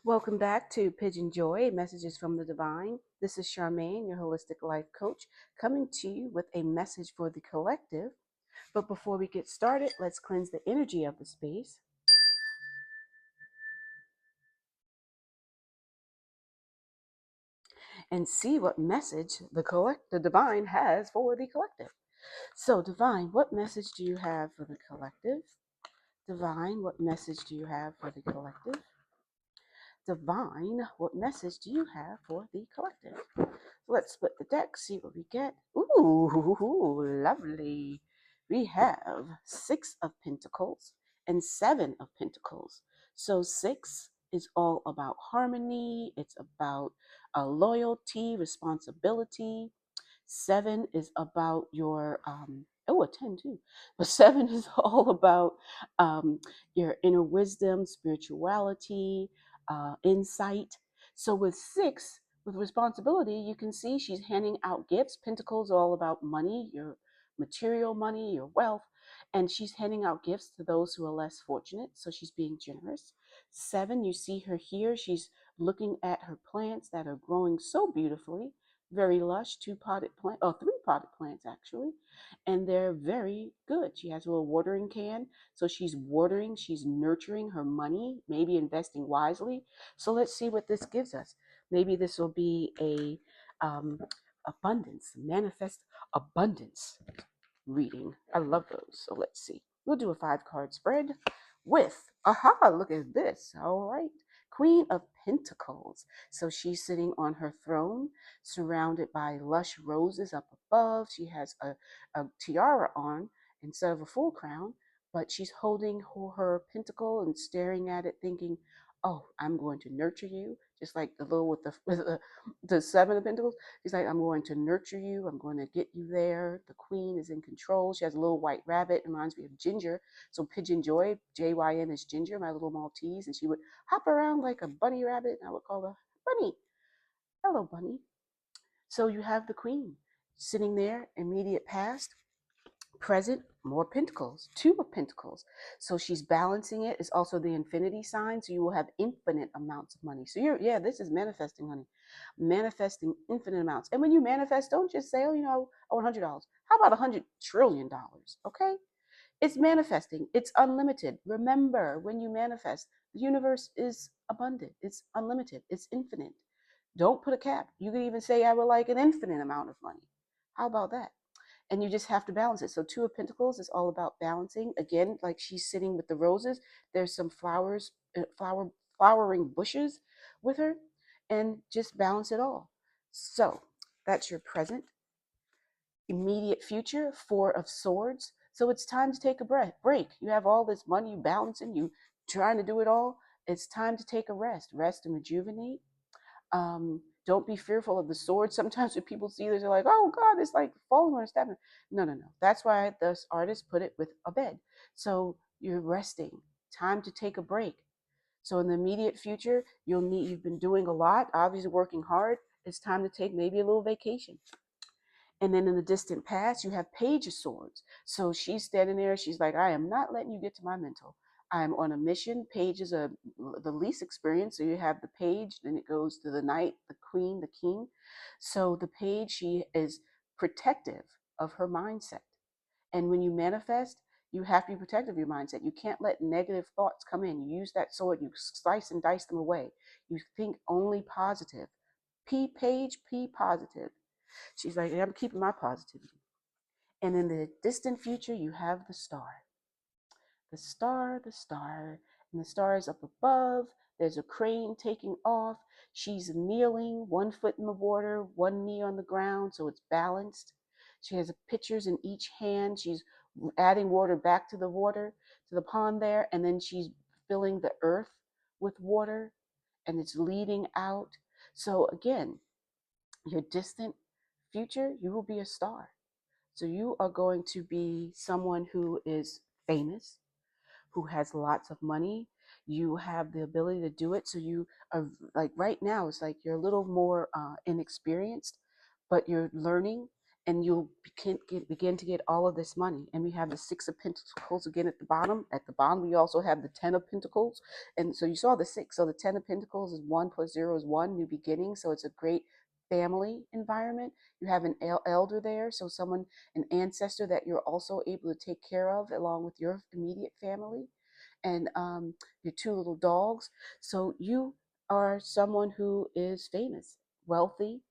Welcome back to PYJynJoy, Messages from the Divine. This is Charmaine, your holistic life coach, coming to you with a message for the collective. But before we get started, let's cleanse the energy of the space and see what message the divine has for the collective. So, divine, what message do you have for the collective? Divine, what message do you have for the collective? Divine, what message do you have for the collective? Let's split the deck, see what we get. Ooh, lovely. We have Six of Pentacles and Seven of Pentacles. So six is all about harmony. It's about loyalty, responsibility. Seven is about your a 10 too, but seven is all about your inner wisdom, spirituality, insight. So with six, with responsibility, you can see she's handing out gifts. Pentacles are all about money, your material money, your wealth, and she's handing out gifts to those who are less fortunate. So she's being generous. Seven, you see her here. She's looking at her plants that are growing so beautifully, very lush, two-potted plant, or three-potted plants actually, and they're very good. She has a little watering can, so she's watering, she's nurturing her money, maybe investing wisely. So let's see what this gives us. Maybe this will be a abundance, manifest abundance reading. I love those. So let's see. We'll do a 5-card spread with, look at this. All right. Queen of Pentacles. So she's sitting on her throne, surrounded by lush roses up above. She has a tiara on instead of a full crown, but she's holding her pentacle and staring at it, thinking, "Oh, I'm going to nurture you," just like the little with the Seven of Pentacles. She's like, "I'm going to nurture you. I'm going to get you there." The queen is in control. She has a little white rabbit. It reminds me of Ginger. So PYJynJoy, Jyn is Ginger, my little Maltese. And she would hop around like a bunny rabbit. And I would call her Bunny. Hello, Bunny. So you have the queen sitting there, immediate past, present, more pentacles, Two of Pentacles. So she's balancing it. It's also the infinity sign. So you will have infinite amounts of money. So this is manifesting, honey. Manifesting infinite amounts. And when you manifest, don't just say, I want $100. How about $100 trillion? Okay. It's manifesting. It's unlimited. Remember, when you manifest, the universe is abundant. It's unlimited. It's infinite. Don't put a cap. You can even say, I would like an infinite amount of money. How about that? And you just have to balance it. So Two of Pentacles is all about balancing. Again, like she's sitting with the roses. There's some flowering bushes with her, and just balance it all. So that's your present. Immediate future, Four of Swords. So it's time to take a break. You have all this money, you balancing, you trying to do it all. It's time to take a rest and rejuvenate. Don't be fearful of the sword. Sometimes when people see this, they're like, "Oh God, it's like falling on a stabbing." No, no, no. That's why this artist put it with a bed. So you're resting. Time to take a break. So in the immediate future, you've been doing a lot, obviously working hard. It's time to take maybe a little vacation. And then in the distant past, you have Page of Swords. So she's standing there. She's like, "I am not letting you get to my mental. I am on a mission." Page is the least experience. So you have the page, then it goes to the knight, the queen, the king. So the page, she is protective of her mindset. And when you manifest, you have to be protective of your mindset. You can't let negative thoughts come in. You use that sword, you slice and dice them away. You think only positive. P positive. She's like, "I'm keeping my positivity." And in the distant future, you have the star. The star. And the star is up above. There's a crane taking off. She's kneeling, one foot in the water, one knee on the ground, so it's balanced. She has pitchers in each hand. She's adding water back to the pond there, and then she's filling the earth with water, and it's leading out. So again, your distant future, you will be a star. So you are going to be someone who is famous, who has lots of money. You have the ability to do it. So you are like right now, it's like you're a little more inexperienced, but you're learning and you'll begin to get all of this money. And we have the Six of Pentacles again at the bottom. At the bottom, we also have the Ten of Pentacles. And so you saw the six. So the Ten of Pentacles is 1 plus 0 is 1, new beginning. So it's a great family environment. You have an elder there, so someone, an ancestor that you're also able to take care of along with your immediate family, and your two little dogs. So you are someone who is famous, wealthy,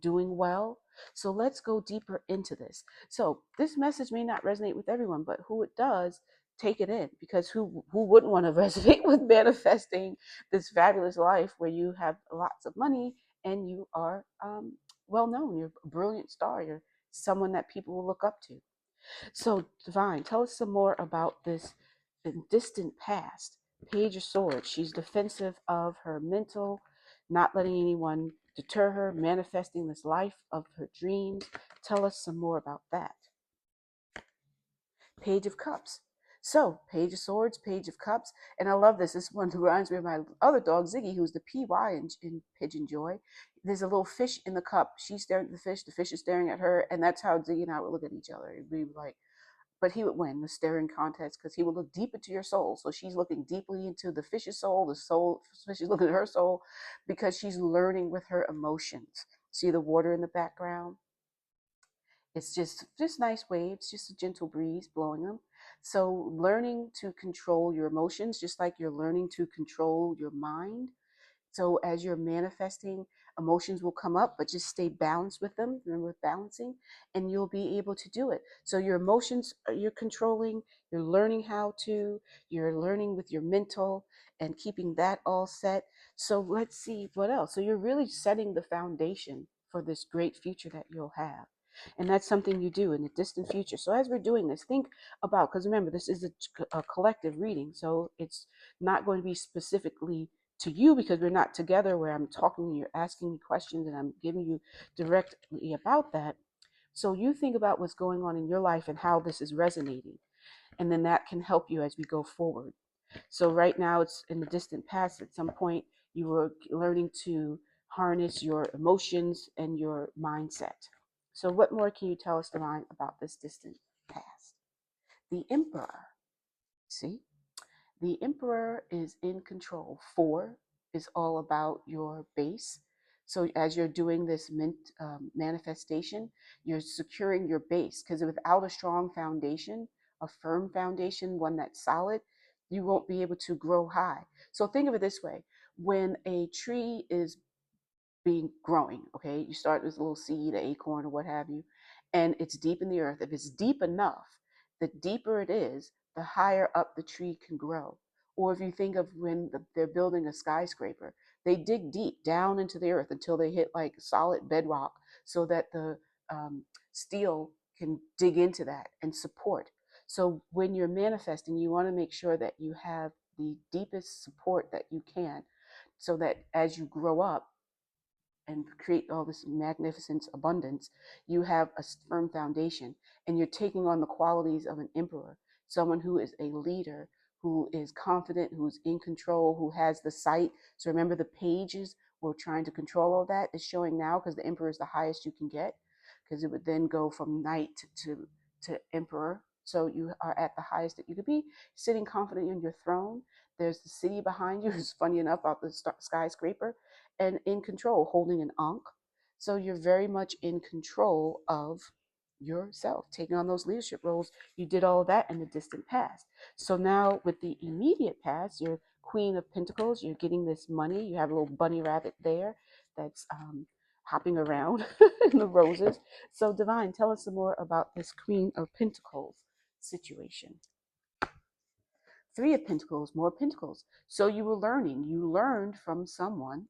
doing well. So let's go deeper into this. So this message may not resonate with everyone, but who it does, take it in, because who wouldn't want to resonate with manifesting this fabulous life where you have lots of money and you are well known, you're a brilliant star, you're someone that people will look up to. So Divine, tell us some more about this distant past. Page of Swords. She's defensive of her mental, not letting anyone deter her, manifesting this life of her dreams. Tell us some more about that. Page of Cups. So, Page of Swords, Page of Cups, and I love this. This one reminds me of my other dog, Ziggy, who's the PY in PYJynJoy. There's a little fish in the cup. She's staring at the fish is staring at her, and that's how Ziggy and I would look at each other. We were like, but he would win the staring contest because he would look deep into your soul. So she's looking deeply into the fish's soul. The fish is looking at her soul because she's learning with her emotions. See the water in the background? It's just nice waves, just a gentle breeze blowing them. So learning to control your emotions, just like you're learning to control your mind. So as you're manifesting, emotions will come up, but just stay balanced with them. Remember with balancing, and you'll be able to do it. So your emotions, you're controlling, you're learning how to, you're learning with your mental and keeping that all set. So let's see what else. So you're really setting the foundation for this great future that you'll have. And that's something you do in the distant future. So as we're doing this, think about, because remember, this is a collective reading. So it's not going to be specifically to you because we're not together where I'm talking and you're asking me questions and I'm giving you directly about that. So you think about what's going on in your life and how this is resonating. And then that can help you as we go forward. So right now it's in the distant past. At some point you were learning to harness your emotions and your mindset. So what more can you tell us, Divine, about this distant past? The Emperor. See? The Emperor is in control. 4 is all about your base. So as you're doing this manifestation, you're securing your base, because without a strong foundation, a firm foundation, one that's solid, you won't be able to grow high. So think of it this way. When a tree is being growing, okay, you start with a little seed, an acorn or what have you, and it's deep in the earth. If it's deep enough, the deeper it is, the higher up the tree can grow. Or if you think of when they're building a skyscraper, they dig deep down into the earth until they hit like solid bedrock so that the steel can dig into that and support. So when you're manifesting, you want to make sure that you have the deepest support that you can, so that as you grow up and create all this magnificent abundance, you have a firm foundation, and you're taking on the qualities of an emperor, someone who is a leader, who is confident, who's in control, who has the sight. So remember, the pages were trying to control all that. Is showing now because the emperor is the highest you can get, because it would then go from knight to emperor. So you are at the highest that you could be, sitting confident on your throne. There's the city behind you. It's funny enough about the skyscraper, and in control, holding an ankh. So you're very much in control of yourself, taking on those leadership roles. You did all of that in the distant past. So now with the immediate past, you're Queen of Pentacles. You're getting this money. You have a little bunny rabbit there that's hopping around in the roses. So Divine, tell us some more about this Queen of Pentacles situation. 3 of Pentacles, more Pentacles. So you were learning. You learned from someone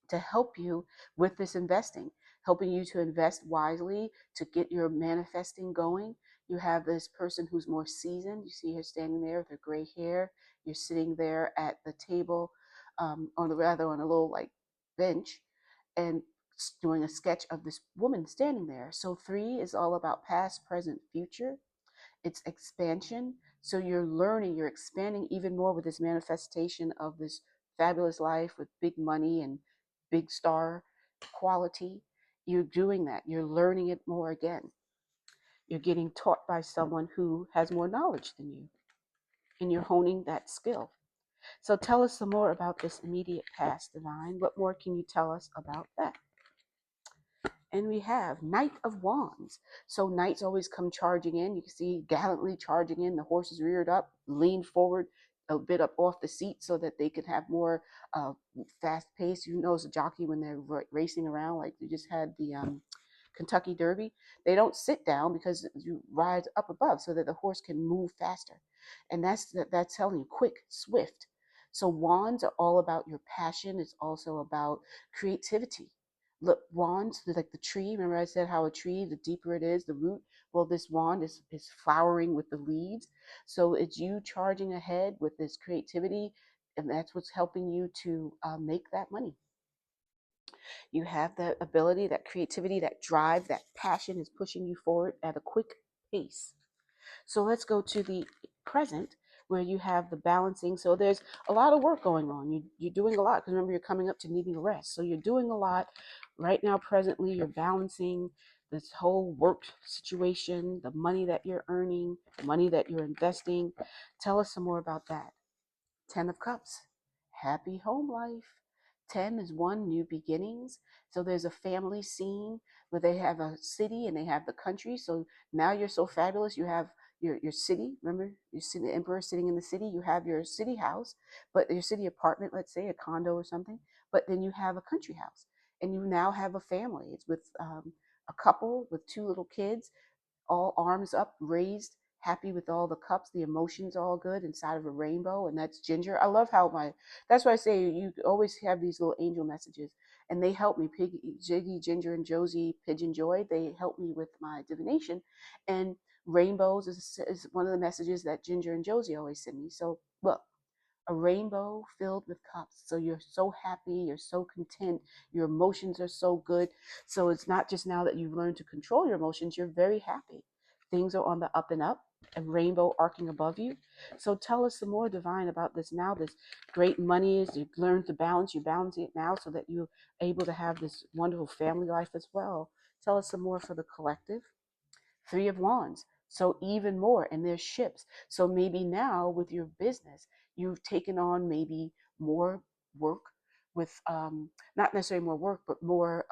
to help you with this investing, helping you to invest wisely, to get your manifesting going. You have this person who's more seasoned. You see her standing there with her gray hair. You're sitting there at the table, on a little like bench, and doing a sketch of this woman standing there. So 3 is all about past, present, future. It's expansion. So you're learning, you're expanding even more with this manifestation of this fabulous life with big money and big star quality. You're doing that. You're learning it more again. You're getting taught by someone who has more knowledge than you, and you're honing that skill. So tell us some more about this immediate past, Divine. What more can you tell us about that? And we have Knight of Wands. So knights always come charging in. You can see gallantly charging in. The horse is reared up, leaned forward a bit up off the seat so that they can have more fast pace. You know, as a jockey when they're racing around, like we just had the Kentucky Derby, they don't sit down because you ride up above so that the horse can move faster. And that's telling you quick, swift. So wands are all about your passion. It's also about creativity. Look, wands, like the tree. Remember I said how a tree, the deeper it is, the root. Well, this wand is flowering with the leaves. So it's you charging ahead with this creativity, and that's what's helping you to make that money. You have that ability, that creativity, that drive, that passion is pushing you forward at a quick pace. So let's go to the present where you have the balancing. So there's a lot of work going on. You're doing a lot because remember you're coming up to needing a rest. So you're doing a lot right now. Presently, you're balancing this whole work situation, the money that you're earning, the money that you're investing. Tell us some more about that. 10 of Cups, happy home life. 10 is one, new beginnings. So there's a family scene where they have a city and they have the country. So now you're so fabulous. You have your city. Remember, you see the emperor sitting in the city. You have your city house, but your city apartment, let's say a condo or something. But then you have a country house, and you now have a family. It's with a couple with two little kids, all arms up, raised, happy with all the cups. The emotions are all good inside of a rainbow, and that's Ginger. I love how that's why I say you always have these little angel messages, and they help me. Jiggy, Ginger, and Josie, PYJynJoy, they help me with my divination. And rainbows is one of the messages that Ginger and Josie always send me. So look, a rainbow filled with cups. So you're so happy, you're so content, your emotions are so good. So it's not just now that you've learned to control your emotions, you're very happy. Things are on the up and up, a rainbow arcing above you. So tell us some more, Divine, about this now. This great money is you've learned to balance, you're balancing it now so that you're able to have this wonderful family life as well. Tell us some more for the collective. 3 of Wands. So even more, and there's ships. So maybe now with your business, you've taken on maybe more work with, not necessarily more work, but more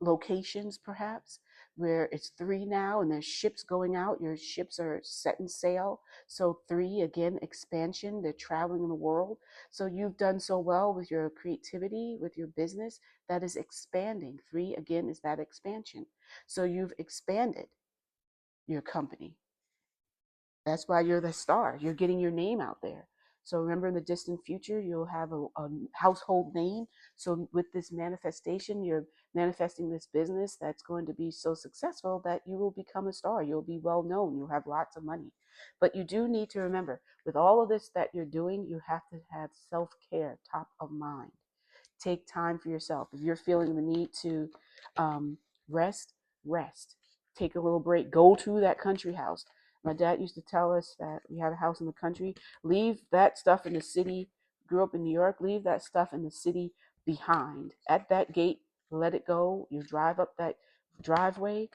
locations perhaps, where it's 3 now and there's ships going out. Your ships are setting sail. So 3, again, expansion. They're traveling in the world. So you've done so well with your creativity, with your business, that is expanding. 3, again, is that expansion. So you've expanded your company. That's why you're the star. You're getting your name out there. So remember, in the distant future, you'll have a household name. So with this manifestation, you're manifesting this business that's going to be so successful that you will become a star. You'll be well known. You'll have lots of money. But you do need to remember, with all of this that you're doing, you have to have self-care top of mind. Take time for yourself. If you're feeling the need to um, rest, rest. Take a little break. Go to that country house. My dad used to tell us that we had a house in the country. Leave that stuff in the city. Grew up in New York. Leave that stuff in the city behind. At that gate, let it go. You drive up that driveway,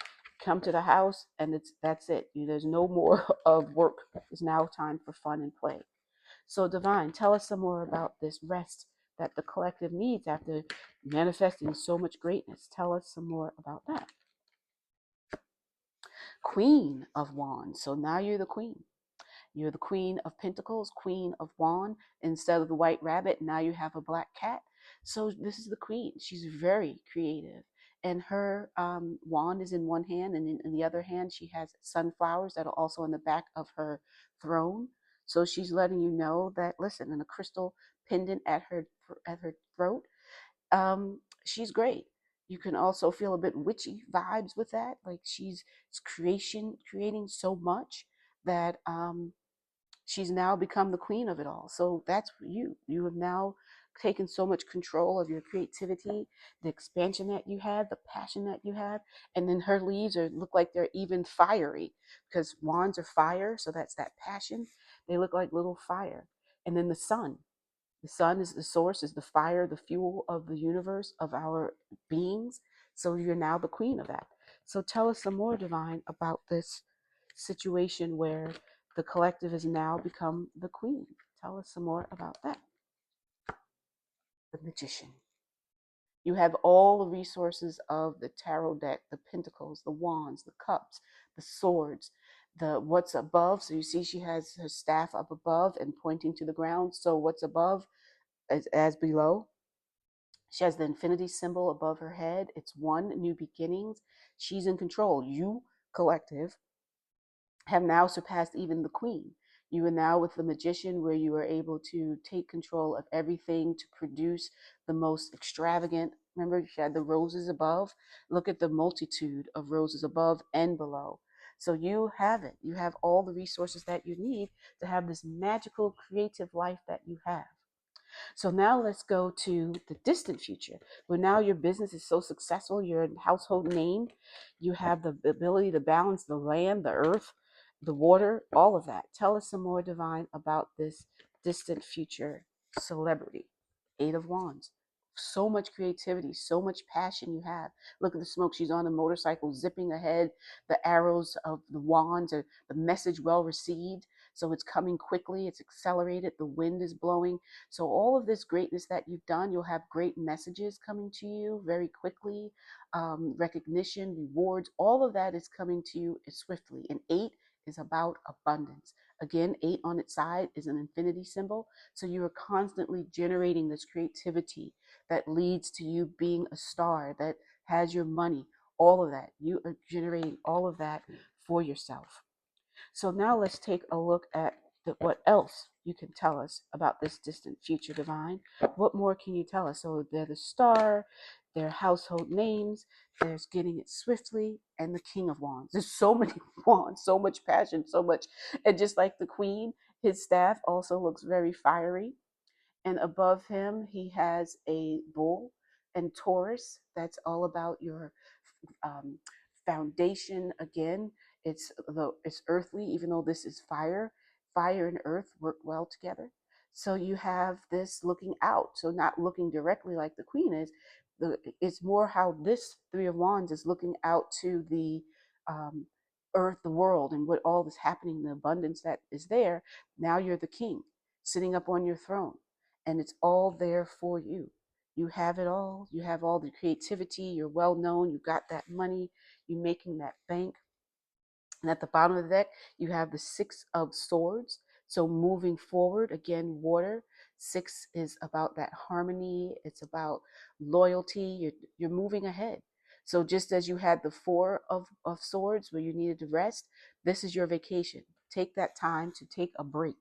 come to the house, and that's it. There's no more of work. It's now time for fun and play. So, Divine, tell us some more about this rest that the collective needs after manifesting so much greatness. Tell us some more about that. Queen of Wands. So now you're the queen. You're the Queen of Pentacles, Queen of Wands. Instead of the white rabbit, now you have a black cat. So this is the queen. She's very creative. And her wand is in one hand, and in the other hand, she has sunflowers that are also on the back of her throne. So she's letting you know that, listen, and a crystal pendant at her throat. She's great. You can also feel a bit witchy vibes with that. Like she's creating so much that she's now become the queen of it all. So that's you. You have now taken so much control of your creativity, the expansion that you had, the passion that you had, and then her leaves look like they're even fiery because wands are fire, so that's that passion. They look like little fire. And then the sun. The sun is the source, is the fire, the fuel of the universe, of our beings. So you're now the queen of that. So tell us some more, Divine, about this situation where the collective has now become the queen. Tell us some more about that. The magician. You have all the resources of the tarot deck, the pentacles, the wands, the cups, the swords, the what's above. So you see she has her staff up above and pointing to the ground. So what's above as below. She has the infinity symbol above her head. It's one, new beginnings. She's in control. You, collective, have now surpassed even the queen. You are now with the magician, where you are able to take control of everything to produce the most extravagant. Remember, she had the roses above. Look at the multitude of roses above and below. So you have it. You have all the resources that you need to have this magical, creative life that you have. So now let's go to the distant future, where now your business is so successful, you're a household name, you have the ability to balance the land, the earth, the water, all of that. Tell us some more, Divine, about this distant future celebrity. Eight of Wands. So much creativity, so much passion you have. Look at the smoke. She's on a motorcycle, zipping ahead. The arrows of the wands are the message well received. So it's coming quickly, it's accelerated, the wind is blowing. So all of this greatness that you've done, you'll have great messages coming to you very quickly, recognition, rewards, all of that is coming to you swiftly. And 8 is about abundance. Again, 8 on its side is an infinity symbol. So you are constantly generating this creativity that leads to you being a star, that has your money, all of that. You are generating all of that for yourself. So now let's take a look at what else you can tell us about this distant future, Divine. What more can you tell us? So they're the star, their household names, there's getting it swiftly, and the King of Wands. There's so many wands, so much passion, so much. And just like the Queen, his staff also looks very fiery. And above him, he has a bull and Taurus. That's all about your um, foundation. Again, it's earthly, even though this is fire. Fire and earth work well together. So you have this looking out, so not looking directly like the queen is. It's more how this Three of Wands is looking out to the um, earth, the world, and what all is happening, the abundance that is there. Now you're the king, sitting up on your throne, and it's all there for you. You have it all. You have all the creativity. You're well known. You got that money. You're making that bank. And at the bottom of the deck, you have the Six of Swords. So moving forward, again, water. 6 is about that harmony. It's about loyalty. You're moving ahead. So just as you had the Four of Swords where you needed to rest, this is your vacation. Take that time to take a break.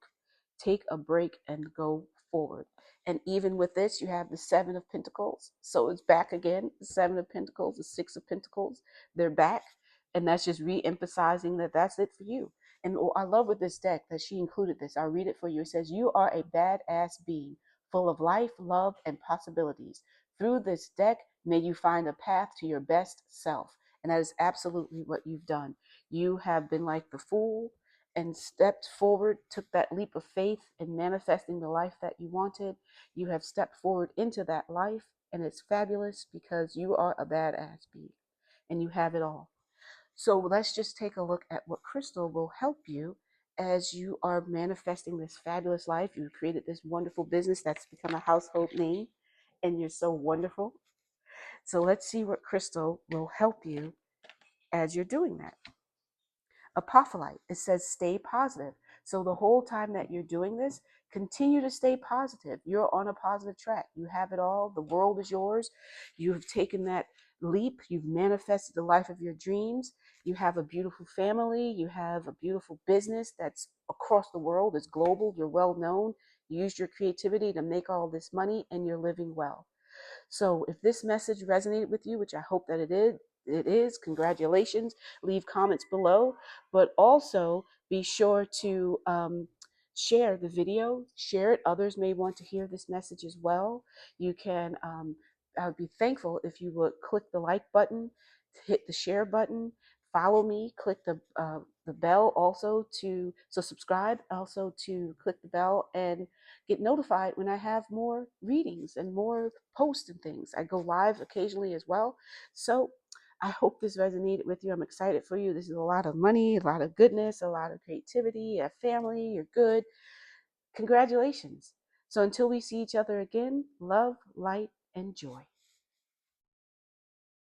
Take a break and go forward. And even with this, you have the Seven of Pentacles. So it's back again. The Seven of Pentacles, the Six of Pentacles, they're back. And that's just re-emphasizing that that's it for you. And I love with this deck that she included this. I'll read it for you. It says, you are a badass being full of life, love, and possibilities. Through this deck, may you find a path to your best self. And that is absolutely what you've done. You have been like the fool and stepped forward, took that leap of faith in manifesting the life that you wanted. You have stepped forward into that life, and it's fabulous because you are a badass being and you have it all. So let's just take a look at what crystal will help you as you are manifesting this fabulous life. You've created this wonderful business that's become a household name, and you're so wonderful. So let's see what crystal will help you as you're doing that. Apophyllite, it says stay positive. So the whole time that you're doing this, continue to stay positive. You're on a positive track. You have it all. The world is yours. You have taken that leap. You've manifested the life of your dreams. You have a beautiful family. You have a beautiful business that's across the world. It's global. You're well known. You used your creativity to make all this money, and you're living well. So if this message resonated with you, which I hope that it is, congratulations. Leave comments below, but also be sure to share the video, share it. Others may want to hear this message as well. You can, I would be thankful if you would click the like button, hit the share button, follow me, click the bell also so subscribe also to click the bell and get notified when I have more readings and more posts and things. I go live occasionally as well. So I hope this resonated with you. I'm excited for you. This is a lot of money, a lot of goodness, a lot of creativity, a family, you're good. Congratulations. So until we see each other again, love, light, and joy.